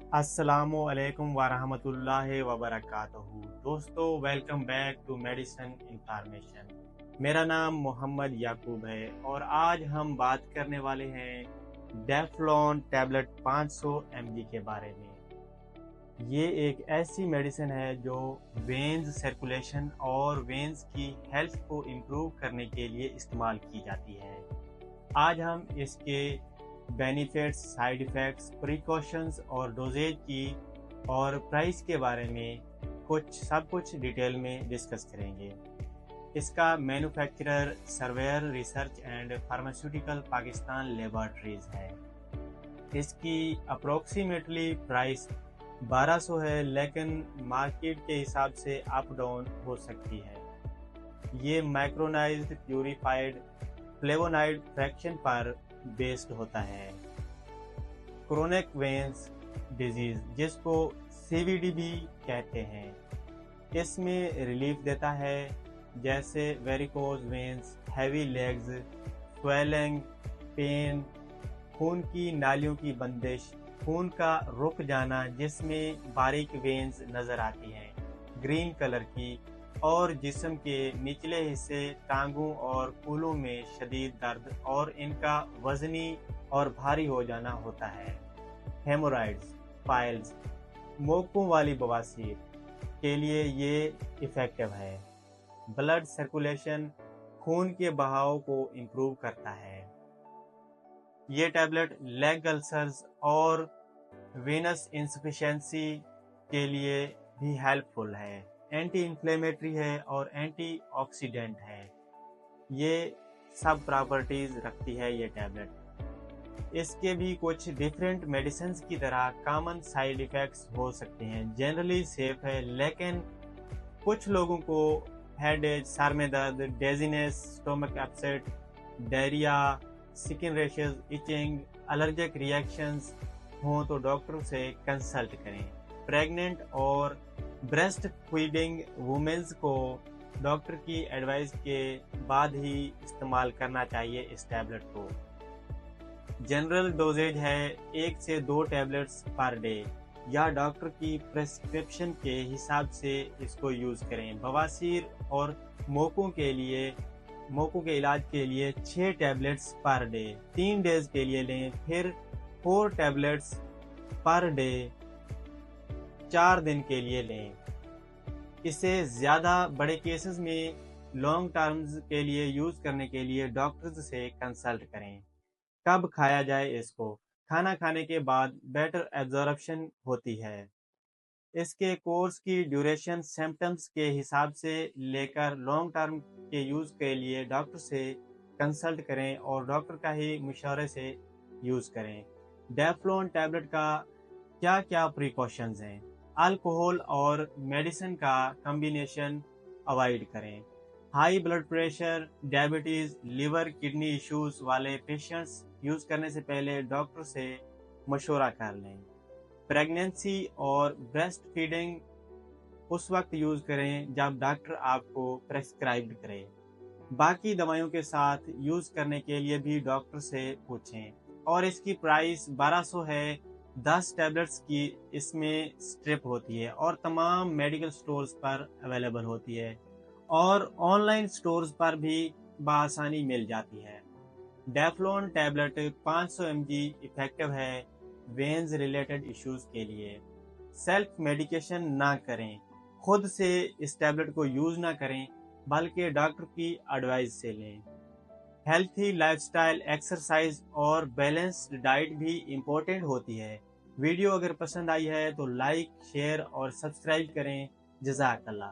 अस्सलामु अलैकुम वरहमतुल्लाहि वबरकातुहू। दोस्तों, welcome back to medicine information. मेरा नाम मोहम्मद याकूब है और आज हम बात करने वाले हैं डेफ्लॉन टैबलेट 500 mg के बारे में। ये एक ऐसी मेडिसिन है जो वेन्स सर्कुलेशन और वेन्स की हेल्थ को इम्प्रूव करने के लिए इस्तेमाल की जाती है। आज हम इसके बेनिफिट्स, साइड इफ़ेक्ट्स, प्रिकॉशंस और डोजेज की और प्राइस के बारे में सब कुछ डिटेल में डिस्कस करेंगे। इसका manufacturer surveyor research and pharmaceutical Pakistan laboratories है। इसकी अप्रोक्सीमेटली प्राइस 1200 है, लेकिन मार्केट के हिसाब से अप डाउन हो सकती है। ये माइक्रोनाइज्ड प्यूरिफाइड फ्लेवोनाइड फ्रैक्शन पर बेस्ड होता है। क्रोनिक वेन्स डिजीज, जिसको CVD भी कहते हैं, इसमें रिलीफ देता है, जैसे varicose veins, heavy legs, swelling, pain, खून की नालियों की बंदिश, खून का रुक जाना जिसमें बारीक वेन्स नज़र आती हैं ग्रीन कलर की, और जिस्म के निचले हिस्से टांगों और कूलों में शदीद दर्द और इनका वजनी और भारी हो जाना होता है। हेमोराइड्स, पाइल्स, मोकों वाली बवासीर के लिए ये इफ़ेक्टिव है। ब्लड सर्कुलेशन, खून के बहाव को इम्प्रूव करता है। ये टैबलेट लेग अल्सर्स और वेनस इंसफिशिएंसी के लिए भी हेल्पफुल है। एंटी इन्फ्लेमेटरी है और एंटी ऑक्सीडेंट है। ये सब प्रॉपर्टीज रखती है ये टैबलेट। इसके भी कुछ डिफरेंट मेडिसिन की तरह कॉमन साइड इफ़ेक्ट्स हो सकते हैं। जनरली सेफ है, लेकिन कुछ लोगों को हेडेक, सर में दर्द, dizziness, stomach upset, diarrhoea, skin rashes, itching, allergic reactions हों तो डॉक्टर से कंसल्ट करें। प्रेग्नेंट और ब्रेस्ट फीडिंग वुमेन्स को डॉक्टर की एडवाइस के बाद ही इस्तेमाल करना चाहिए इस टैबलेट को। जनरल डोजेज है 1 से 2 टैबलेट्स पर डे, या डॉक्टर की प्रेस्क्रिप्शन के हिसाब से इसको यूज़ करें। बवासीर और मोकों के इलाज के लिए 6 टैबलेट्स पर डे 3 डेज के लिए लें, फिर 4 टैबलेट्स पर डे 4 दिन के लिए लें। इसे ज़्यादा बड़े केसेस में लॉन्ग टर्म्स के लिए यूज़ करने के लिए डॉक्टर्स से कंसल्ट करें। कब खाया जाए इसको? खाना खाने के बाद बेटर एब्जॉर्प्शन होती है। इसके कोर्स की ड्यूरेशन सिम्टम्स के हिसाब से लेकर लॉन्ग टर्म के यूज़ के लिए डॉक्टर से कंसल्ट करें और डॉक्टर का ही मशवरे से यूज़ करें। डेफ्लॉन टैबलेट का क्या क्या प्रिकॉशंस हैं? अल्कोहल और मेडिसिन का कॉम्बिनेशन अवॉइड करें। High blood pressure, diabetes, liver, kidney issues वाले पेशेंट्स यूज़ करने से पहले डॉक्टर से मशवरा कर लें। प्रेगनेंसी और ब्रेस्ट फीडिंग उस वक्त यूज़ करें जब डॉक्टर आपको प्रेस्क्राइब करे। बाकी दवाइयों के साथ यूज़ करने के लिए भी डॉक्टर से पूछें। और इसकी प्राइस 1200 है। 10 टैबलेट्स की इसमें स्ट्रिप होती है और तमाम मेडिकल स्टोर्स पर अवेलेबल होती है और ऑनलाइन स्टोर्स पर भी बआसानी मिल जाती है। डेफ्लॉन टैबलेट 500 mg इफेक्टिव है वेन्स रिलेटेड इश्यूज के लिए। सेल्फ मेडिकेशन ना करें, खुद से इस टैबलेट को यूज़ ना करें, बल्कि डॉक्टर की एडवाइस से लें। हेल्थी लाइफस्टाइल, एक्सरसाइज और बैलेंस्ड डाइट भी इम्पोर्टेंट होती है। वीडियो अगर पसंद आई है तो लाइक, शेयर और सब्सक्राइब करें। जज़ाकल्लाह।